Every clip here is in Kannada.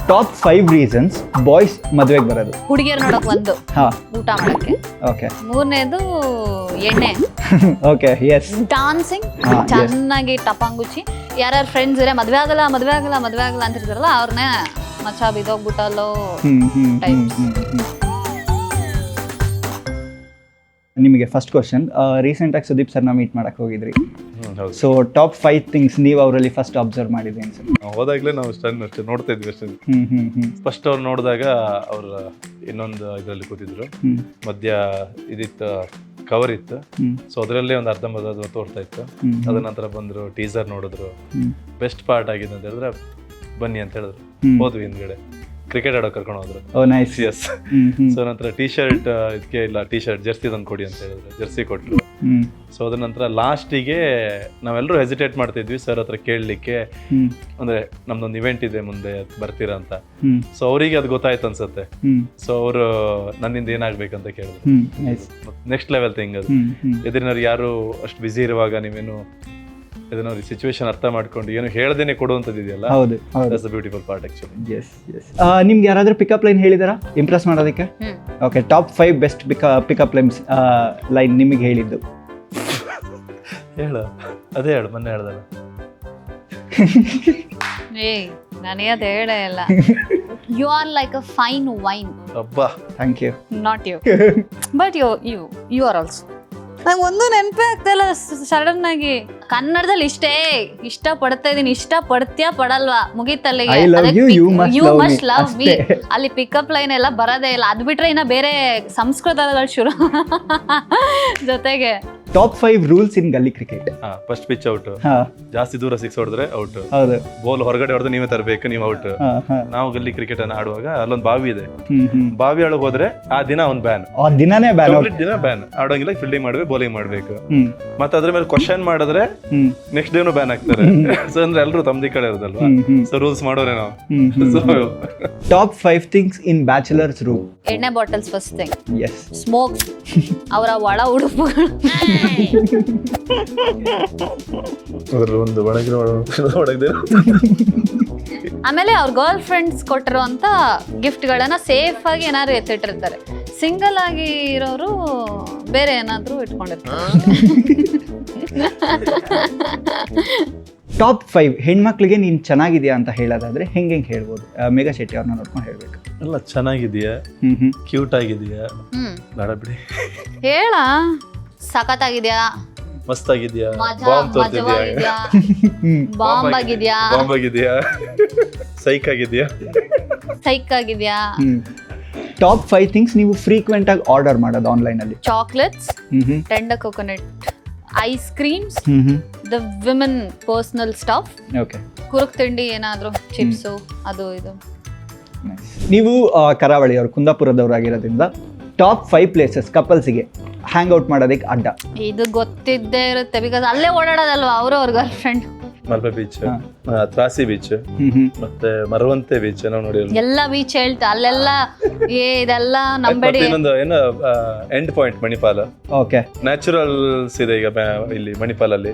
ಟಾಪ್ 5 ರೀಸನ್ಸ್ ಬಾಯ್ಸ್ ಮದುವೆಗೆ ಬರೋದು. ಹುಡುಗಿಯರ್ ನೋಡಕ್ ಒಂದು, ಹಾ ಊಟ ಮಾಡಕ್ಕೆ. ಓಕೆ ಮೂರನೇದು ಎಣ್ಣೆ, ಓಕೆ ಎಸ್ ಡಾನ್ಸಿಂಗ್, ಹಾ, yes. ಚೆನ್ನಾಗಿ ಟಪಾಂಗುಚ್ಚಿ. ಯಾರ್ಯಾರು ಫ್ರೆಂಡ್ಸ್ ಇರೇ ಮದ್ವೆ ಆಗಲ್ಲ ಅಂತ ಇರ್ತಾರಲ್ಲ ಅವ್ರನ್ನೇ ಮಚ್ಚ ಬಿದೋಗ್ಬಿಟ್ಟಲ್ಲೋ ಟೈಪ್ಸ್. ನಿಮಗೆ ಫಸ್ಟ್ ಕ್ವಶನ್, ರೀಸೆಂಟಾಗಿ ಸುದೀಪ್ ಸರ್ನ ಮೀಟ್ ಮಾಡಕ್ಕೆ ಹೋಗಿದ್ರಿ. ಸೊ ಟಾಪ್ 5 ಥಿಂಗ್ಸ್ ನೀವು ಅವರಲ್ಲಿ ಫಸ್ಟ್ ಅಬ್ಸರ್ವ್ ಮಾಡಿದ್ರಿ ಅನ್ಸುತ್ತೆ. ಹೋದಾಗ್ಲೇ ನಾವು ಅಷ್ಟೇ ನೋಡ್ತಾ ಇದ್ವಿ ಅಷ್ಟೇ. ಫಸ್ಟ್ ಅವ್ರು ನೋಡಿದಾಗ ಅವ್ರ ಇನ್ನೊಂದು ಇದರಲ್ಲಿ ಕೂತಿದ್ರು, ಮಧ್ಯ ಇದಿತ್ತು, ಕವರ್ ಇತ್ತು. ಸೊ ಅದರಲ್ಲೇ ಒಂದು ಅರ್ಧಂಬರ್ಧ ತೋರ್ತಾ ಇತ್ತು. ಅದ ನಂತರ ಬಂದ್ರು, ಟೀಸರ್ ನೋಡಿದ್ರು. ಬೆಸ್ಟ್ ಪಾರ್ಟ್ ಆಗಿದೆ ಅಂತ ಹೇಳಿದ್ರೆ ಬನ್ನಿ ಅಂತ ಹೇಳಿದ್ರು. ಹೋದ್ವಿ ಹಿಂದ್ಗಡೆ ಕ್ರಿಕೆಟ್ ಆಡೋ ಕರ್ಕೊಂಡು ಹೋದ್ರು. ಓ ನೈಸ್. ಎಸ್. ಸೊ ನಂತರ ಟೀ ಶರ್ಟ್ ಇದಕ್ಕೆ ಇಲ್ಲ, ಟೀ ಶರ್ಟ್ ಜರ್ಸಿ ತಂದು ಕೊಡಿ ಅಂತ ಹೇಳಿದ್ರು. ಜರ್ಸಿ ಕೊಟ್ರು. ಸೊ ಅದ ನಂತರ ಲಾಸ್ಟಿಗೆ ನಾವೆಲ್ಲರೂ ಹೆಸಿಟೇಟ್ ಮಾಡ್ತಿದ್ವಿ ಸರ್ ಹತ್ರ ಕೇಳಲಿಕ್ಕೆ, ಅಂದ್ರೆ ನಮ್ದೊಂದು ಇವೆಂಟ್ ಇದೆ ಮುಂದೆ ಬರ್ತೀರಾ ಅಂತ. ಸೊ ಅವರಿಗೆ ಅದು ಗೊತ್ತಾಯ್ತು ಅನ್ಸುತ್ತೆ. ಸೊ ಅವರು ನನ್ನಿಂದ ಏನಾಗ್ಬೇಕಂತ ಕೇಳಿದ್ರು. ನೆಕ್ಸ್ಟ್ ಲೆವೆಲ್ ಥಿಂಗ್ ಅದು. ಎದುರಿನವ್ರು ಯಾರು ಅಷ್ಟು ಬಿಸಿ ಇರುವಾಗ ನೀವೇನು ಇದನ್ನ ಸಿಚುವೇಶನ್ ಅರ್ಥ ಮಾಡ್ಕೊಂಡು ಏನು ಹೇಳ್ದೇನೆ ಕೊಡುವಂಥದ್ದು ಇದೆಯಲ್ಲ, that's the beautiful part actually. ನಿಮ್ಗೆ ಯಾರಾದ್ರೂ ಪಿಕಪ್ ಲೈನ್ ಹೇಳಿದಾರಾ ಇಂಪ್ರೆಸ್ ಮಾಡೋದಕ್ಕೆ? Okay, top 5 best pickup line ನಿಮಗೆ ಹೇಳಿದ್ದು. ಹೇಳು, ಅದೇ ಹೇಳು, ಮೊನ್ನೆ ಹೇಳ್ದಲ್ಲ. ನನಗೆ ಅದು ಹೇಳೇ ಇಲ್ಲ. You are like a fine wine. ಅಬ್ಬಾ, thank you. Not you, but you are also. ನಂಗೆ ಒಂದು ನೆನಪೇ ಆಗ್ತಾಯಿಲ್ಲ ಸಡನ್ ಆಗಿ. ಕನ್ನಡದಲ್ಲಿ ಇಷ್ಟ ಪಡ್ತಾ ಇದೀನಿ, ಇಷ್ಟ ಪಡ್ತೀಯಾ ಪಡಲ್ವಾ ಮುಗೀತಲ್ಲಿಗೆ. ಯು ಮಸ್ಟ್ ಲವ್ ಮೀ, ಅಲ್ಲಿ ಪಿಕಪ್ ಲೈನ್ ಎಲ್ಲ ಬರೋದೇ ಇಲ್ಲ. ಅದು ಬಿಟ್ರೆ ಇನ್ನ ಬೇರೆ ಸಂಸ್ಕೃತಗಳು ಶುರು ಜೊತೆಗೆ. ಟಾಪ್ 5 ರೂಲ್ಸ್ ಇನ್ ಗಲ್ಲಿ ಕ್ರಿಕೆಟ್. ಫಸ್ಟ್ ಪಿಚ್ ಔಟ್, ಜಾಸ್ತಿ ದೂರ 6 ಹೊಡೆದ್ರೆ ಔಟ್. ಬಾಲ್ ಹೊರಗಡೆ ಹೊಡೆದ್ರೆ ನೀವೇ ತರಬೇಕು, ನೀವು ಔಟ್. ನಾವು ಗಲ್ಲಿ ಕ್ರಿಕೆಟ್ ಅನ್ನ ಆಡುವಾಗ ಅಲ್ಲೊಂದು ಬಾವಿ ಇದೆ, ಬಾವಿ ಒಳಗೆ ಹೋದ್ರೆ ಆ ದಿನ ಒಂದು ಬ್ಯಾನ್, ದಿನಾನೇ ದಿನ ಬ್ಯಾನ್. ಆಡೋಂಗಿಲ್ಲ, ಫೀಲ್ಡಿಂಗ್ ಮಾಡ್ಬೇಕು, ಬೌಲಿಂಗ್ ಮಾಡ್ಬೇಕು. ಮತ್ತೆ ಅದ್ರ ಮೇಲೆ ಕ್ವಶನ್ ಮಾಡಿದ್ರೆ ನೆಕ್ಸ್ಟ್ ಡೇನು ಬ್ಯಾನ್ ಆಗ್ತಾರೆ. ಸೊ ಅಂದ್ರೆ ಎಲ್ಲರೂ ತಮ್ಮದಿ ಕಡೆ ಇರೋದಲ್ವಾ, ಸೊ ರೂಲ್ಸ್ ಮಾಡೋರೆ ನಾವು. Top 5 things in bachelors room. ಎಣ್ಣೆ bottles first thing. Yes. Smoke, ಅವರ ಒಳ ಉಡುಪುಗಳು. ಆಮೇಲೆ ಅವ್ರ ಗರ್ಲ್ ಫ್ರೆಂಡ್ಸ್ ಕೊಟ್ಟಿರುವಂತ ಗಿಫ್ಟ್ಗಳನ್ನ ಸೇಫ್ ಆಗಿ ಏನಾದ್ರು ಎತ್ತಿಟ್ಟಿರ್ತಾರೆ. ಸಿಂಗಲ್ ಆಗಿ ಇರೋರು ಬೇರೆ ಏನಾದ್ರು ಇಟ್ಕೊಂಡಿರ್ತಾರೆ. ಟಾಪ್ 5 ಹೆಣ್ಮಕ್ಳಿಗೆ ನೀನ್ ಚೆನ್ನಾಗಿದ್ಯಾ ಅಂತ ಹೇಳೋದಾದ್ರೆ ಹೆಂಗೆ ಹೇಳ್ಬೋದು? ಮೇಘಾ ಶೆಟ್ಟಿ ಅವ್ರನ್ನ ನೋಡ್ಕೊಂಡು ಹೇಳ್ಬೇಕು. ಎಲ್ಲ ಚೆನ್ನಾಗಿದೆಯಾ, ಕ್ಯೂಟ್ ಆಗಿದೆಯಾ, ಬೇಡ ಬಿಡಿ, ಹೇಳ. ಸಖತ್ತಾಗಿದ್ಯಾ, ಮಸ್ತ್ ಆಗಿದ್ಯಾ, ಬಾಂಬ್ ತೋರ್ತಿದ್ಯಾ, ಬಾಂಬ್ ಆಗಿದ್ಯಾ, ಬಾಂಬ್ ಆಗಿದ್ಯಾ, ಸೈಕ್ ಆಗಿದ್ಯಾ, ಸೈಕ್ ಆಗಿದ್ಯಾ. ಟಾಪ್ 5 ಥಿಂಗ್ಸ್ ನೀವು ಫ್ರೀಕ್ವೆಂಟ್ ಆಗಿ ಆರ್ಡರ್ ಮಾಡೋದು ಆನ್ಲೈನ್ ಅಲ್ಲಿ. Chocolates, tender coconut, ice creams, the women personal stuff. Okay. ಕುರುಕ್ ತಿಂಡಿ ಏನಾದ್ರು, ಚಿಪ್ಸು, ಅದು ಇದು. ನೀವು ಕರಾವಳಿಯವರು, ಕುಂದಾಪುರದವ್ರು ಆಗಿರೋದ್ರಿಂದ ಟಾಪ್ 5 ಪ್ಲೇಸಸ್ ಕಪಲ್ಸ್ಗೆ ಹ್ಯಾಂಗ್ ಔಟ್ ಮಾಡೋದಕ್ಕೆ ಅಡ್ಡ. ಇದು ಗೊತ್ತಿದ್ದೇ ಇರುತ್ತೆ, ಬಿಕಾಸ್ ಅಲ್ಲೇ ಓಡಾಡೋದಲ್ವಾ ಅವರು, ಅವ್ರ girl friend. Malpe beach, Trasi beach, ಮತ್ತೆ ಮರವಂತೆ ಬೀಚ್ ನಾವು ನೋಡಿ. ಎಲ್ಲ ಬೀಚ್ ಹೇಳ್ತಾ ಅಲ್ಲೆಲ್ಲ ಇದೆಲ್ಲ ನಂಬೇಡಿ. ಇನ್ನೊಂದು ಏನು end point Manipal. Okay. Naturals ಇದೆ ಈಗ ಇಲ್ಲಿ ಮಣಿಪಾಲ್ ಅಲ್ಲಿ.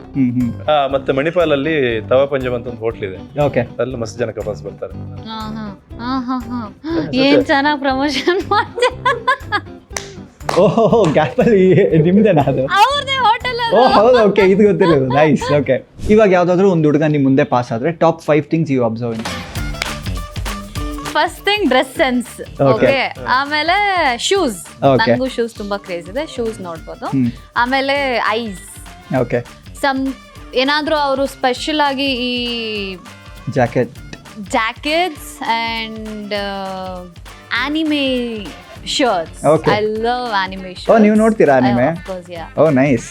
ಮತ್ತೆ ಮಣಿಪಾಲ್ ಅಲ್ಲಿ ತವಾ ಪಂಜಾಬ್ ಅಂತ ಒಂದು ಹೋಟ್ಲ್ ಇದೆ. ಓಕೆ. ಅಲ್ಲಿ ಮಸ್ತ್ ಜನ ಕಪಲ್ಸ್ ಬರ್ತಾರೆ. ಏನ್ ಚೆನ್ನಾಗಿ ಪ್ರಮೋಷನ್ ಮಾಡ್ತಾರೆ. ಓಹೋ, ಗ್ಯಾಪಲ್ಲಿ ನಿಮ್ದೇನಾ ಅದು? ಅವ್ರದೇ ಹೋಟೆಲ್. ಓ ಹೌದು, ಓಕೆ, ಇದು ಗೊತ್ತಿಲ್ಲ. ನೈಸ್. ಓಕೆ. ಇವಾಗ ಯಾವ್ದಾದ್ರು ಒಂದು ಹುಡುಗ ನಿಮ್ ಮುಂದೆ ಪಾಸ್ ಆದ್ರೆ top 5 things you observe. First thing dress sense. Okay. ಆಮೇಲೆ ಶೂಸ್, ನಂಗೂ ಶೂಸ್ ತುಂಬಾ ಕ್ರೇಜ್ ಇದೆ, ಶೂಸ್ ನೋಡ್ಬೋದು. ಆಮೇಲೆ ಐಸ್. ಓಕೆ. ಸಮ್ ಏನಾದ್ರೂ ಅವರು ಸ್ಪೆಷಲ್ ಆಗಿ ಈ jackets and anime shirts. Okay. I love animation. Oh, ನೀವು ನೋಡ್ತೀರಾ anime? Of course, yeah. Oh, nice.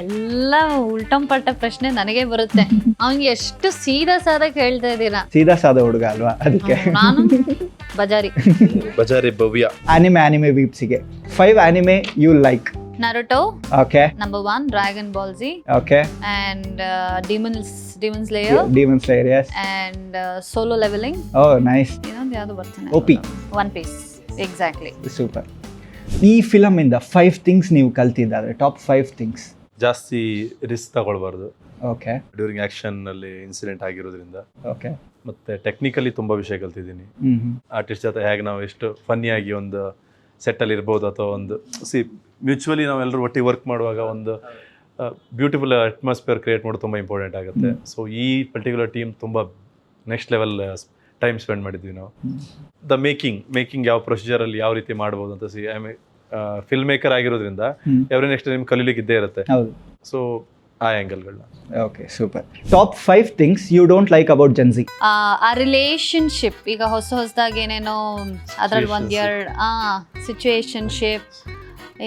ಎಲ್ಲ ಉಲ್ಟಂ ಪಲ್ಟ ಪ್ರಶ್ನೆ ನನಗೆ ಬರುತ್ತೆ. ಅವ್ನಿಗೆ ಎಷ್ಟು ಸೀದಾ ಸಾದಾ ಕೇಳ್ತಾ ಇದ್ದೀರಾ. ಸೀದಾ ಸಾದಾ ಹುಡುಗ ಅಲ್ವಾ, ಅದಕ್ಕೆ ನಾನು ಬಜಾರಿ ಭವ್ಯ. anime weepsಗೆ 5 anime you like. Naruto. Okay. Number 1, Dragon Ball Z. Okay. And Demon Slayer. Demon Slayer, yes. And Solo Leveling. Oh, nice. ಇನ್ನೊಂದು ಯಾವುದು ಬರ್ತಾನೆ? OP. One Piece. Exactly. Super. ಈ ಫಿಲಮ್ ಇಂದ 5 ಥಿಂಗ್ಸ್ ನೀವು ಕಲ್ತಿದ್ದಾರೆ, ಟಾಪ್ 5 ಥಿಂಗ್ಸ್. ಜಾಸ್ತಿ ರಿಸ್ಕ್ ತಗೊಳ್ಬಾರ್ದು. ಓಕೆ. ಡ್ಯೂರಿಂಗ್ ಆಕ್ಷನ್ ನಲ್ಲಿ ಇನ್ಸಿಡೆಂಟ್ ಆಗಿರೋದ್ರಿಂದ. ಓಕೆ. ಮತ್ತು ಟೆಕ್ನಿಕಲಿ ತುಂಬ ವಿಷಯ ಕಲ್ತಿದ್ದೀನಿ. ಹ್ಮ್ ಆರ್ಟಿಸ್ಟ್ ಜೊತೆ ಹೇಗೆ ನಾವು ಎಷ್ಟು ಫನ್ನಿಯಾಗಿ ಒಂದು ಸೆಟ್ಟಲ್ಲಿ ಇರ್ಬೋದು, ಅಥವಾ ಒಂದು ಮ್ಯೂಚುವಲಿ ನಾವೆಲ್ಲರೂ ಒಟ್ಟಿಗೆ ವರ್ಕ್ ಮಾಡುವಾಗ ಒಂದು ಬ್ಯೂಟಿಫುಲ್ ಅಟ್ಮಾಸ್ಫಿಯರ್ ಕ್ರಿಯೇಟ್ ಮಾಡೋದು ತುಂಬ ಇಂಪಾರ್ಟೆಂಟ್ ಆಗುತ್ತೆ. ಸೊ ಈ ಪರ್ಟಿಕ್ಯುಲರ್ ಟೀಮ್ ತುಂಬ ನೆಕ್ಸ್ಟ್ ಲೆವೆಲ್ ಟೈಮ್ ಸ್ಪೆಂಡ್ ಮಾಡಿದ್ವಿ ನಾವು. ದ ಮೇಕಿಂಗ್ ಯಾವ ಪ್ರೊಸೀಜರಲ್ಲಿ ಯಾವ ರೀತಿ ಮಾಡ್ಬೋದು ಅಂತ ಫಿಲ್ಮ್ ಮೇಕರ್ ಆಗಿರೋದ್ರಿಂದ ಎವ್ರಿ ನೆಕ್ಸ್ಟ್ ನಿಮ್ಗೆ ಕಲೀಲಿಕ್ಕೆ ಇದ್ದೇ ಇರುತ್ತೆ. ಹೌದು. ಸೊ ಆ ಆ್ಯಂಗಲ್ಗಳನ್ನ. Okay, super. Top 5 things you don't like about Gen Z. ಆ ರಿಲೇಶನ್ಶಿಪ್ ಈಗ ಹೊಸದಾಗಿ ಏನೇನೋ ಅದ್ರಲ್ಲಿ ಒಂದೆರಡು ಸಿಚುವೇಶನ್ಶಿಪ್,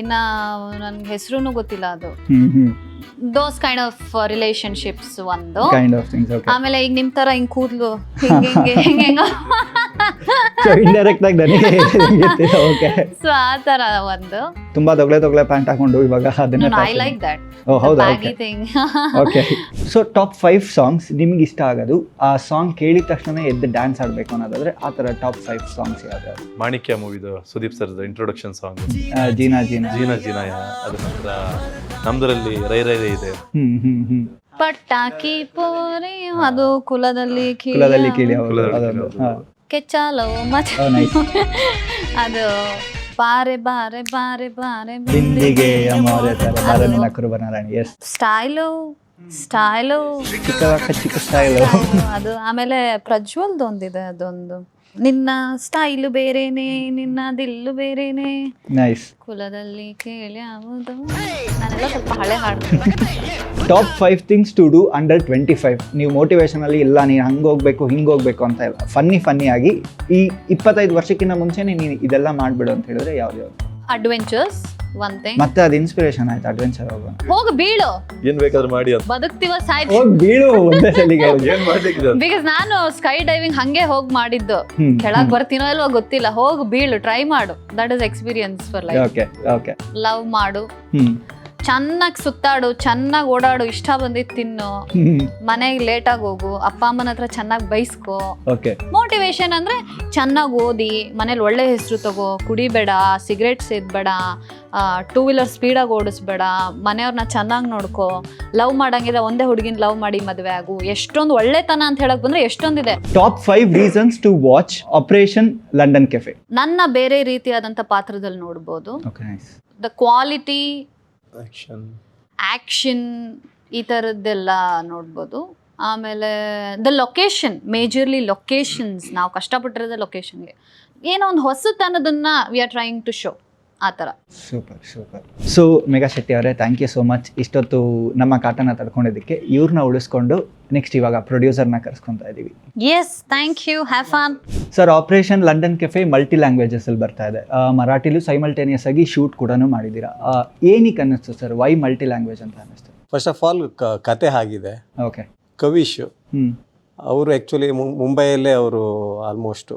ಇನ್ನ ನನ್ಗೆ ಹೆಸರು ಗೊತ್ತಿಲ್ಲ ಅದು. ದೋಸ್ ಕೈಂಡ್ ಆಫ್ ರಿಲೇಶನ್ಶಿಪ್ಸ್ ಒಂದು. Kind of things. ಓಕೆ. ಆಮೇಲೆ ಈಗ ನಿಮ್ ತರ ಹಿಂಗ್ ಕೂದ್ಲು ಹಿಂಗೆ ಸೊ ಇಂಡೈರೆಕ್ಟ್ ಆಗಿ ನನಗೆ ಗೊತ್ತಿಲ್ಲ. ಓಕೆ. ಸೊ ಆ ತರ ಒಂದು. ತುಂಬಾ ತೊಗಲೆ ಪ್ಯಾಂಟ್ ಹಾಕೊಂಡು ಇವಾಗ ಅದನ್ನ ಐ ಲೈಕ್ ದಟ್. ಓ ಹೌದಾ? Baggy thing. Okay. So top 5 songs ನಿಮ್ಗೆ ಇಷ್ಟ ಆಗೋದು, ಆ ಸಾಂಗ್ ಕೇಳಿದ ತಕ್ಷಣ ಎದ್ದು ಡ್ಯಾನ್ಸ್ ಆಡಬೇಕು ಅನ್ನೋದಾದ್ರೆ ಆ ಥರ ಟಾಪ್ 5 ಸಾಂಗ್ಸ್ ಯಾವ್ದು? ಮಾಣಿಕ್ಯ ಮೂವಿದು ಸುದೀಪ್ ಸರ್ದು ಇಂಟ್ರೊಡಕ್ಷನ್ ಸಾಂಗ್ ಜೀನಾ ಅದ್ರ ನಂತರ ನಮ್ದರಲ್ಲಿ ರೈ ರೈ ರೈ ಇದೆ. ಪಟಾಕಿ ಪೋರೆ ಅದು ಕುಲದಲ್ಲಿ ಕೀಳಿ ಕೆಚ್ಚಾಲೋ ಮಚ Oh, nice. ಅದು ಬಾರೆ ಬಾರೆ ಬಾರೆ ಬಾರೆ ಬಿಂದಿಗೆ ಅಮೋರೆ ತರ ಬಾರನಿನ ಕುರುಬನಾರಾಣಿ. ಎಸ್. ಸ್ಟೈಲು ಚಿಕ್ಕ ಸ್ಟೈಲ್. ಅದು ಆಮೇಲೆ ಪ್ರಜ್ವಲ್ದು ಒಂದಿದೆ, ಅದೊಂದು ನಿನ್ನ ಸ್ಟೈಲು ಬೇರೆನೆ ನಿನ್ನ ದಿಲ್ಲು ಬೇರೆನೆ ನೈಸ್. ಕುಲದಲ್ಲಿ ಕೇಳಿ ಯಾವುದು. ನಾನೆಲ್ಲ ಸ್ವಲ್ಪ ಹಳೆ ಹಾಡ್ತೀನಿ. Top 5 things to do under 25. ನೀವು ಮೋಟಿವೇಶನಲ್ಲಿ ಇಲ್ಲ ನೀನು ಹಂಗೆ ಹೋಗ್ಬೇಕು ಹಿಂಗೆ ಹೋಗ್ಬೇಕು ಅಂತ ಇಲ್ಲ, ಫನ್ನಿ ಆಗಿ ಈ 25 ವರ್ಷಕ್ಕಿಂತ ಮುಂಚೆನೇ ನೀನು ಇದೆಲ್ಲ ಮಾಡಿಬಿಡು ಅಂತ ಹೇಳಿದ್ರೆ ಯಾವ್ದು? Adventures one thing. ಮತ್ತೆ ಅದು ಇನ್ಸ್ಪಿರೇಷನ್ ಆಯ್ತು, ಅಡ್ವೆಂಚರ್ ಹೋಗೋಣ. ಹೋಗಿ ಬೀಳು, ಏನ್ ಬೇಕಾದ್ರೂ ಮಾಡಿ ಅಂತ. ಬದುಕ್ತಿವ ಸಾಯ್ತಿ. ಹೋಗಿ ಬೀಳು ಒಂದೇ ಸಲಿಗೆ. ಏನ್ ಮಾಡ್ಲಿಕ್ಕೆ ಬಿಕಾಸ್ ನಾನು ಸ್ಕೈ ಡೈವಿಂಗ್ ಹಂಗೆ ಹೋಗಿ ಮಾಡಿದ್ದು. ಕೆಳಗ್ ಬರ್ತೀನೋ ಇಲ್ವೋ ಗೊತ್ತಿಲ್ಲ, ಹೋಗಿ ಬೀಳು, ಟ್ರೈ ಮಾಡು. That is experience for life. Okay. Love ಮಾಡು, ಚೆನ್ನಾಗಿ ಸುತ್ತಾಡು, ಚೆನ್ನಾಗಿ ಓಡಾಡು, ಇಷ್ಟ ಬಂದಿದ್ದು ತಿನ್ನು, ಮನೆಗೆ ಲೇಟಾಗಿ ಹೋಗು, ಅಪ್ಪ ಅಮ್ಮನ ಹತ್ರ ಚೆನ್ನಾಗಿ ಬೈಸ್ಕೋ. ಓಕೆ. ಮೋಟಿವೇಶನ್ ಅಂದ್ರೆ ಚೆನ್ನಾಗಿ ಓದಿ, ಮನೇಲಿ ಒಳ್ಳೆ ಹೆಸರು ತಗೋ, ಕುಡಿಬೇಡ, ಸಿಗರೇಟ್ ಸೇದ್ಬೇಡ, 2 ವೀಲರ್ ಸ್ಪೀಡಾಗಿ ಓಡಿಸ್ಬೇಡ, ಮನೆಯವ್ರನ್ನ ಚೆನ್ನಾಗಿ ನೋಡ್ಕೋ, ಲವ್ ಮಾಡಂಗಿದ್ರೆ ಒಂದೇ ಹುಡುಗಿನ ಲವ್ ಮಾಡಿ ಮದುವೆ ಆಗು. ಎಷ್ಟೊಂದು ಒಳ್ಳೆತನ ಅಂತ ಹೇಳಕ್ ಬಂದ್ರೆ ಎಷ್ಟೊಂದಿದೆ. Top 5 reasons to watch Operation London Cafe. ನನ್ನ ಬೇರೆ ರೀತಿಯಾದಂಥ ಪಾತ್ರದಲ್ಲಿ ನೋಡ್ಬೋದು. Okay, nice. The quality, action ಈ ಥರದ್ದೆಲ್ಲ ನೋಡ್ಬೋದು. ಆಮೇಲೆ ದ ಲೊಕೇಶನ್, ಮೇಜರ್ಲಿ ಲೊಕೇಶನ್ಸ್, ನಾವು ಕಷ್ಟಪಟ್ಟಿರೋದ ಲೊಕೇಶನ್ಗೆ ಏನೋ ಒಂದು ಹೊಸತನದನ್ನ we are trying to show, ಆ ಥರ. ಸೂಪರ್. ಸೊ ಮೇಘಾ ಶೆಟ್ಟಿ ಅವರೇ, ಥ್ಯಾಂಕ್ ಯು ಸೋ ಮಚ್ ಇಷ್ಟೊತ್ತು ನಮ್ಮ ಕಾಟನ ತಡ್ಕೊಂಡಿದ್ದಕ್ಕೆ. ಇವ್ರನ್ನ ಉಳಿಸ್ಕೊಂಡು ನೆಕ್ಸ್ಟ್ ಇವಾಗ ಪ್ರೊಡ್ಯೂಸರ್ನ ಕರ್ಸ್ಕೊತಾ ಇದ್ದೀವಿ. Yes, thank you, have fun. Sir, Operation London Cafe multi ಲ್ಯಾಂಗ್ವೇಜಸಲ್ಲಿ ಬರ್ತಾ ಇದೆ. ಮರಾಠಿಲೂ ಸೈಮಲ್ಟೇನಿಯಸ್ ಆಗಿ ಶೂಟ್ ಕೂಡ ಮಾಡಿದ್ದೀರಾ. ಏನಕ್ಕೆ ಅನ್ನಿಸ್ತು ಸರ್, ವೈ ಮಲ್ಟಿ ಲ್ಯಾಂಗ್ವೇಜ್ ಅಂತ ಅನ್ನಿಸ್ತು? ಫಸ್ಟ್ ಆಫ್ ಆಲ್ ಕತೆ ಆಗಿದೆ. ಓಕೆ. ಕವಿಶ್ ಅವರು ಆ್ಯಕ್ಚುಲಿ ಮುಂಬೈಯಲ್ಲೇ ಅವರು ಆಲ್ಮೋಸ್ಟ್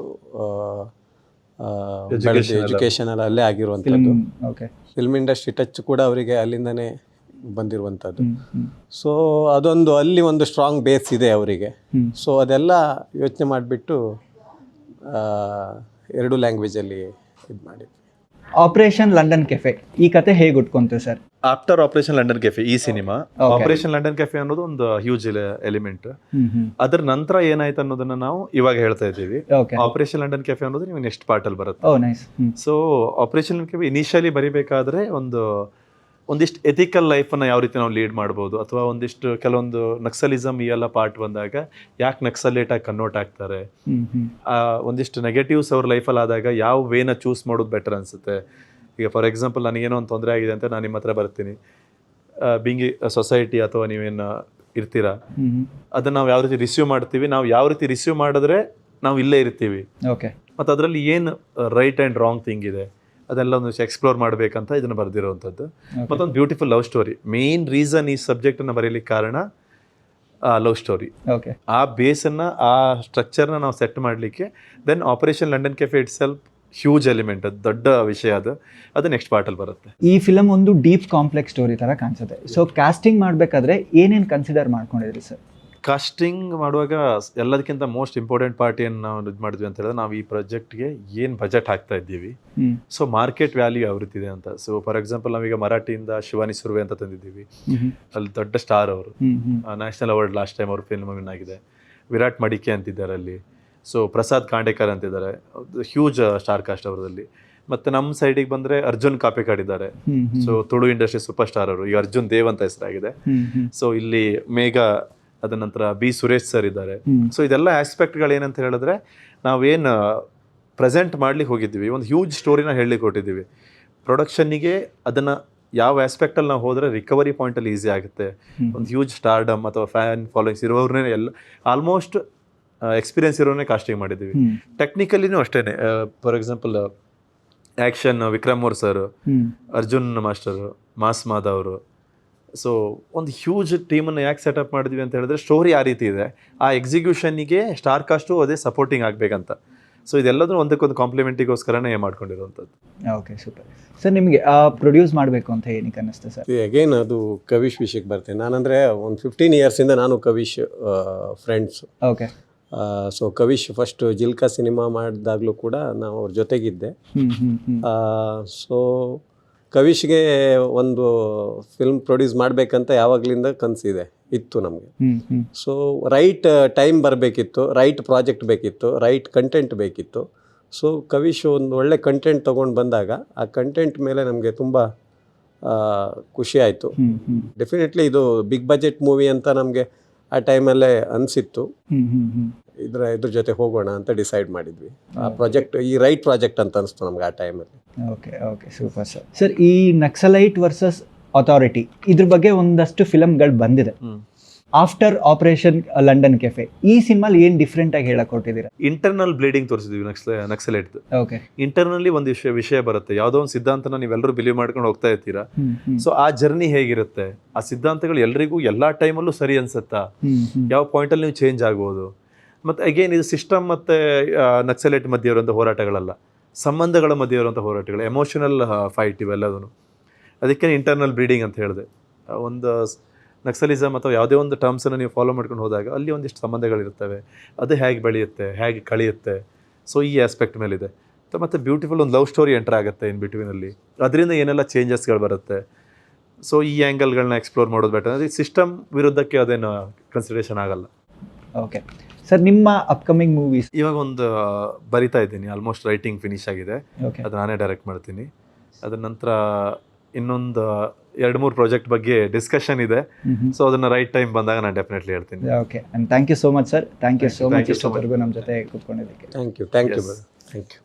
ಎಜುಕೇಷನಲ್ ಅಲ್ಲೇ ಆಗಿರುವಂಥದ್ದು. ಓಕೆ. ಫಿಲ್ಮ್ ಇಂಡಸ್ಟ್ರಿ ಟಚ್ ಕೂಡ ಅವರಿಗೆ ಅಲ್ಲಿಂದನೇ ಬಂದಿರುವಂಥದ್ದು. ಸೊ ಅದೊಂದು ಅಲ್ಲಿ ಒಂದು ಸ್ಟ್ರಾಂಗ್ ಬೇಸ್ ಇದೆ ಅವರಿಗೆ. ಸೊ ಅದೆಲ್ಲ ಯೋಚನೆ ಮಾಡಿಬಿಟ್ಟು 2 ಲ್ಯಾಂಗ್ವೇಜಲ್ಲಿ ಇದು ಮಾಡಿದ್ವಿ. ಆಪರೇಷನ್ ಲಂಡನ್ ಕೆಫೆ ಈ ಕತೆ ಹೇಗೆ ಉಟ್ಕೊಂತು sir? After Operation London Cafe ಈ ಸಿನಿಮಾ, ಆಪರೇಷನ್ ಲಂಡನ್ ಕೆಫೆ ಅನ್ನೋದು ಒಂದು ಹ್ಯೂಜ್ ಎಲಿಮೆಂಟ್. ಅದ್ರ ನಂತರ ಏನಾಯ್ತು ಅನ್ನೋದನ್ನ ನಾವು ಇವಾಗ ಹೇಳ್ತಾ ಇದ್ದೀವಿ. ಆಪರೇಷನ್ ಲಂಡನ್ ಕೆಫೆ ಅನ್ನೋದು ನೀವು ನೆಕ್ಸ್ಟ್ ಪಾರ್ಟ್ ಅಲ್ಲಿ ಬರುತ್ತೆ. So Operation London Cafe initially ಬರಿಬೇಕಾದ್ರೆ ಒಂದಿಷ್ಟು ಎಥಿಕಲ್ ಲೈಫನ್ನು ಯಾವ ರೀತಿ ನಾವು ಲೀಡ್ ಮಾಡ್ಬೋದು, ಅಥವಾ ಒಂದಿಷ್ಟು ಕೆಲವೊಂದು ನಕ್ಸಲಿಸಮ್ ಈ ಎಲ್ಲ ಪಾರ್ಟ್ ಬಂದಾಗ ಯಾಕೆ ನಕ್ಸಲೇಟಾಗಿ ಕನ್ವರ್ಟ್ ಆಗ್ತಾರೆ, ಒಂದಿಷ್ಟು ನೆಗೆಟಿವ್ಸ್ ಅವ್ರ ಲೈಫಲ್ಲಿ ಆದಾಗ ಯಾವ ವೇನ ಚೂಸ್ ಮಾಡೋದು ಬೆಟರ್ ಅನಿಸುತ್ತೆ. ಈಗ ಫಾರ್ ಎಕ್ಸಾಂಪಲ್ ನನಗೇನೋ ಒಂದು ತೊಂದರೆ ಆಗಿದೆ ಅಂತ ನಾನು ನಿಮ್ಮ ಹತ್ರ ಬರ್ತೀನಿ, ಬೀಂಗಿ ಸೊಸೈಟಿ ಅಥವಾ ನೀವೇನು ಇರ್ತೀರಾ ಅದನ್ನು ನಾವು ಯಾವ ರೀತಿ ರಿಸೀವ್ ಮಾಡ್ತೀವಿ, ನಾವು ಯಾವ ರೀತಿ ರಿಸೀವ್ ಮಾಡಿದ್ರೆ ನಾವು ಇಲ್ಲೇ ಇರ್ತೀವಿ, ಮತ್ತು ಅದರಲ್ಲಿ ಏನು ರೈಟ್ ಆ್ಯಂಡ್ ರಾಂಗ್ ಥಿಂಗ್ ಇದೆ ಅದೆಲ್ಲ ಒಂದು ಎಕ್ಸ್ಪ್ಲೋರ್ ಮಾಡಬೇಕಂತ ಇದನ್ನು ಬರೆದಿರುವಂಥದ್ದು. ಮತ್ತೊಂದು beautiful love story. Main reason ಈ ಸಬ್ಜೆಕ್ಟನ್ನು ಬರೀಲಿಕ್ಕೆ ಕಾರಣ ಲವ್ ಸ್ಟೋರಿ. ಆ ಬೇಸನ್ನು, ಆ ಸ್ಟ್ರಕ್ಚರ್ನ ನಾವು ಸೆಟ್ ಮಾಡಲಿಕ್ಕೆ then operation London cafe itself huge element, ಅದು ದೊಡ್ಡ ವಿಷಯ. ಅದು ನೆಕ್ಸ್ಟ್ ಪಾರ್ಟಲ್ಲಿ ಬರುತ್ತೆ. ಈ ಫಿಲಮ್ ಒಂದು ಡೀಪ್ ಕಾಂಪ್ಲೆಕ್ಸ್ ಸ್ಟೋರಿ ಥರ ಕಾಣಿಸುತ್ತೆ. ಸೊ ಕಾಸ್ಟಿಂಗ್ ಮಾಡಬೇಕಾದ್ರೆ ಏನೇನು ಕನ್ಸಿಡರ್ ಮಾಡ್ಕೊಂಡಿದ್ರಿ ಸರ್? ಕಾಸ್ಟಿಂಗ್ ಮಾಡುವಾಗ ಎಲ್ಲದಕ್ಕಿಂತ ಮೋಸ್ಟ್ ಇಂಪಾರ್ಟೆಂಟ್ ಪಾರ್ಟ್ ಏನು ನಾವು ಇದು ಮಾಡಿದ್ವಿ ಅಂತ ಹೇಳಿದ್ರೆ, ನಾವು ಈ ಪ್ರಾಜೆಕ್ಟ್ಗೆ ಏನು ಬಜೆಟ್ ಹಾಕ್ತಾ ಇದ್ದೀವಿ, ಸೊ ಮಾರ್ಕೆಟ್ ವ್ಯಾಲ್ಯೂ ಯಾವ ರೀತಿ ಇದೆ ಅಂತ. ಸೊ ಫಾರ್ ಎಕ್ಸಾಂಪಲ್ ನಾವೀಗ ಮರಾಠಿಯಿಂದ ಶಿವಾನಿ ಸುರ್ವೆ ಅಂತ ತಂದಿದ್ದೀವಿ, ಅಲ್ಲಿ ದೊಡ್ಡ ಸ್ಟಾರ್ ಅವರು, ನ್ಯಾಷನಲ್ ಅವಾರ್ಡ್ ಲಾಸ್ಟ್ ಟೈಮ್ ಅವ್ರ ಫಿಲ್ಮ್ ವಿನ್ ಆಗಿದೆ. ವಿರಾಟ್ ಮಡಿಕೆ ಅಂತಿದ್ದಾರೆ ಅಲ್ಲಿ. ಸೊ ಪ್ರಸಾದ್ ಕಾಂಡೇಕರ್ ಅಂತಿದ್ದಾರೆ, ಹ್ಯೂಜ್ ಸ್ಟಾರ್ ಕಾಸ್ಟ್ ಅವರಲ್ಲಿ. ಮತ್ತು ನಮ್ಮ ಸೈಡಿಗೆ ಬಂದರೆ ಅರ್ಜುನ್ ಕಾಪೇಕಾಡ್ ಇದ್ದಾರೆ. So Tulu industry super star ಅವರು, ಈಗ ಅರ್ಜುನ್ ದೇವ್ ಅಂತ ಹೆಸರಾಗಿದೆ. ಸೊ ಇಲ್ಲಿ ಮೇಘ, ಅದ ನಂತರ ಬಿ ಸುರೇಶ್ ಸರ್ ಇದ್ದಾರೆ. ಸೊ ಇದೆಲ್ಲ ಆಸ್ಪೆಕ್ಟ್ಗಳು ಏನಂತ ಹೇಳಿದ್ರೆ ನಾವೇನು ಪ್ರೆಸೆಂಟ್ ಮಾಡ್ಲಿಕ್ಕೆ ಹೋಗಿದ್ದೀವಿ, ಒಂದು ಹ್ಯೂಜ್ ಸ್ಟೋರಿನ ಹೇಳಲಿಕ್ಕೆ ಕೊಟ್ಟಿದ್ದೀವಿ. ಪ್ರೊಡಕ್ಷನ್ನಿಗೆ ಅದನ್ನು ಯಾವ ಆಸ್ಪೆಕ್ಟಲ್ಲಿ ನಾವು ಹೋದರೆ ರಿಕವರಿ ಪಾಯಿಂಟಲ್ಲಿ ಈಸಿ ಆಗುತ್ತೆ. ಒಂದು ಹ್ಯೂಜ್ ಸ್ಟಾರ್ಡಮ್ ಅಥವಾ ಫ್ಯಾನ್ ಫಾಲೋಯಿಂಗ್ಸ್ ಇರೋವ್ರನ್ನೇ ಎಲ್ಲ ಆಲ್ಮೋಸ್ಟ್ ಎಕ್ಸ್ಪೀರಿಯನ್ಸ್ ಇರೋನೇ ಕಾಸ್ಟಿಂಗ್ ಮಾಡಿದ್ದೀವಿ. ಟೆಕ್ನಿಕಲಿನೂ ಅಷ್ಟೇ. ಫಾರ್ ಎಕ್ಸಾಂಪಲ್ ಆ್ಯಕ್ಷನ್ ವಿಕ್ರಮ್ ಅವ್ರ sir, Arjun master, mass Madhav ಅವರು. ಸೊ ಒಂದು ಹ್ಯೂಜ್ ಟೀಮನ್ನು ಯಾಕೆ ಸೆಟಪ್ ಮಾಡಿದ್ವಿ ಅಂತ ಹೇಳಿದ್ರೆ ಸ್ಟೋರಿ ಆ ರೀತಿ ಇದೆ, ಆ ಎಕ್ಸಿಕ್ಯೂಷನ್ನಿಗೆ ಸ್ಟಾರ್ ಕಾಸ್ಟು ಅದೇ ಸಪೋರ್ಟಿಂಗ್ ಆಗಬೇಕಂತ. ಸೊ ಇದೆಲ್ಲದೂ ಒಂದಕ್ಕೊಂದು ಕಾಂಪ್ಲಿಮೆಂಟಿಗೋಸ್ಕರನೇ ಮಾಡ್ಕೊಂಡಿರುವಂಥದ್ದು. Okay, super sir. ನಿಮಗೆ ಪ್ರೊಡ್ಯೂಸ್ ಮಾಡಬೇಕು ಅಂತ ಏನಕ್ಕೆ ಅನ್ನಿಸ್ತೆ ಸರ್? ಅಗೇನ್ ಅದು ಕವಿಶ್ ವಿಷಯಕ್ಕೆ ಬರ್ತೇನೆ. ನಾನಂದರೆ ಒಂದು 15 ಇಯರ್ಸಿಂದ ನಾನು Kavish friends. Okay. So Kavish first Jilka cinema ಮಾಡಿದಾಗಲೂ ಕೂಡ ನಾವು ಅವ್ರ ಜೊತೆಗಿದ್ದೆ. ಸೊ ಕವಿಶ್ಗೆ ಒಂದು ಫಿಲ್ಮ್ ಪ್ರೊಡ್ಯೂಸ್ ಮಾಡಬೇಕಂತ ಯಾವಾಗಲಿಂದ ಕನಸಿದೆ ಇತ್ತು ನಮಗೆ. ಸೊ ರೈಟ್ ಟೈಮ್ ಬರಬೇಕಿತ್ತು, ರೈಟ್ ಪ್ರಾಜೆಕ್ಟ್ ಬೇಕಿತ್ತು, ರೈಟ್ ಕಂಟೆಂಟ್ ಬೇಕಿತ್ತು. ಸೊ ಕವಿಶ್ ಒಂದು ಒಳ್ಳೆ ಕಂಟೆಂಟ್ ತೊಗೊಂಡು ಬಂದಾಗ ಆ ಕಂಟೆಂಟ್ ಮೇಲೆ ನಮಗೆ ತುಂಬ ಖುಷಿ ಆಯಿತು. ಡೆಫಿನೆಟ್ಲಿ ಇದು ಬಿಗ್ ಬಜೆಟ್ ಮೂವಿ ಅಂತ ನಮಗೆ ಆ ಟೈಮಲ್ಲೇ ಅನಿಸಿತ್ತು. ಇದ್ರ ಜೊತೆ ಹೋಗೋಣ ಅಂತ ಡಿಸೈಡ್ ಮಾಡಿದ್ವಿ. ಆ ಪ್ರಾಜೆಕ್ಟ್ ಈ ರೈಟ್ ಪ್ರಾಜೆಕ್ಟ್ ಅಂತ ಅನಿಸ್ತು ನಮ್ಗೆ ಆ ಟೈಮಲ್ಲಿ. Okay, okay, super sir. Sir, ಈ ನಕ್ಸಲೈಟ್ ವರ್ಸಸ್ ಅಥಾರಿಟಿ ಇದ್ರ ಬಗ್ಗೆ ಒಂದಷ್ಟು ಫಿಲಮ್ಗಳು ಬಂದಿದೆ. ಆಫ್ಟರ್ ಆಪರೇಷನ್ ಲಂಡನ್ ಕೆಫೆ, ಈ ಸಿನಿಮಾಲಿ ಏನು ಡಿಫ್ರೆಂಟ್ ಆಗಿ ಹೇಳಕ್ ಕೊಟ್ಟಿದ್ದೀರಾ? ಇಂಟರ್ನಲ್ ಬ್ಲೀಡಿಂಗ್ ತೋರಿಸಿದ್ವಿ ನಕ್ಸಲೈಟ್. ಓಕೆ. ಇಂಟರ್ನಲ್ಲಿ ಒಂದು ವಿಷಯ ಬರುತ್ತೆ, ಯಾವುದೋ ಒಂದು ಸಿದ್ಧಾಂತನ ನೀವೆಲ್ಲರೂ ಬಿಲೀವ್ ಮಾಡ್ಕೊಂಡು ಹೋಗ್ತಾ ಇರ್ತೀರಾ. ಸೊ ಆ ಜರ್ನಿ ಹೇಗಿರುತ್ತೆ, ಆ ಸಿದ್ಧಾಂತಗಳು ಎಲ್ರಿಗೂ ಎಲ್ಲಾ ಟೈಮಲ್ಲೂ ಸರಿ ಅನ್ಸುತ್ತಾ, ಯಾವ ಪಾಯಿಂಟಲ್ಲಿ ನೀವು ಚೇಂಜ್ ಆಗ್ಬೋದು. ಮತ್ತು ಅಗೇನ್ ಇದು ಸಿಸ್ಟಮ್ ಮತ್ತು ನಕ್ಸಲೈಟ್ ಮಧ್ಯೆ ಇರುವಂಥ ಹೋರಾಟಗಳಲ್ಲ, ಸಂಬಂಧಗಳ ಮಧ್ಯೆ ಇರುವಂಥ ಹೋರಾಟಗಳು, ಎಮೋಷನಲ್ ಫೈಟ್ ಇವೆಲ್ಲದೂ. ಅದಕ್ಕೆ ಇಂಟರ್ನಲ್ ಬ್ಲೀಡಿಂಗ್ ಅಂತ ಹೇಳಿದೆ. ಒಂದು ನಕ್ಸಲಿಸಮ್ ಅಥವಾ ಯಾವುದೇ ಒಂದು ಟರ್ಮ್ಸನ್ನು ನೀವು ಫಾಲೋ ಮಾಡ್ಕೊಂಡು ಹೋದಾಗ ಅಲ್ಲಿ ಒಂದಿಷ್ಟು ಸಂಬಂಧಗಳಿರ್ತವೆ, ಅದು ಹೇಗೆ ಬೆಳೆಯುತ್ತೆ, ಹೇಗೆ ಕಳೆಯುತ್ತೆ. ಸೊ ಈ ಆಸ್ಪೆಕ್ಟ್ ಮೇಲಿದೆ. ಮತ್ತು ಬ್ಯೂಟಿಫುಲ್ ಒಂದು ಲವ್ ಸ್ಟೋರಿ ಎಂಟರ್ ಆಗುತ್ತೆ ಇನ್ ಬಿಟ್ವೀನಲ್ಲಿ, ಅದರಿಂದ ಏನೆಲ್ಲ ಚೇಂಜಸ್ಗಳು ಬರುತ್ತೆ. ಸೊ ಈ ಆ್ಯಂಗಲ್ಗಳನ್ನ ಎಕ್ಸ್ಪ್ಲೋರ್ ಮಾಡೋದು ಬೆಟರ್. ಅದು ಸಿಸ್ಟಮ್ ವಿರುದ್ಧಕ್ಕೆ ಅದೇನು ಕನ್ಸಿಡರೇಷನ್ ಆಗಲ್ಲ. ಓಕೆ ಸರ್, ನಿಮ್ಮ ಅಪ್ಕಮಿಂಗ್ ಮೂವೀಸ್? ಇವಾಗ ಒಂದು ಬರಿತಾ ಇದ್ದೀನಿ, ಆಲ್ಮೋಸ್ಟ್ ರೈಟಿಂಗ್ ಫಿನಿಶ್ ಆಗಿದೆ. ಅದು ನಾನೇ ಡೈರೆಕ್ಟ್ ಮಾಡ್ತೀನಿ. ಅದರ ನಂತರ ಇನ್ನೊಂದು 2-3 ಪ್ರಾಜೆಕ್ಟ್ ಬಗ್ಗೆ ಡಿಸ್ಕಷನ್ ಇದೆ. ಸೊ ಅದನ್ನು ರೈಟ್ ಟೈಮ್ ಬಂದಾಗ ನಾನು ಡೆಫಿನೆಟ್ಲಿ ಹೇಳ್ತೀನಿ. Okay, and thank you so much sir. Thank you so much ಇಷ್ಟೊತ್ತವರೆಗೂ ನಮ್ಮ ಜೊತೆ ಕೂತ್ಕೊಂಡಿದ್ದಕ್ಕೆ. Thank you.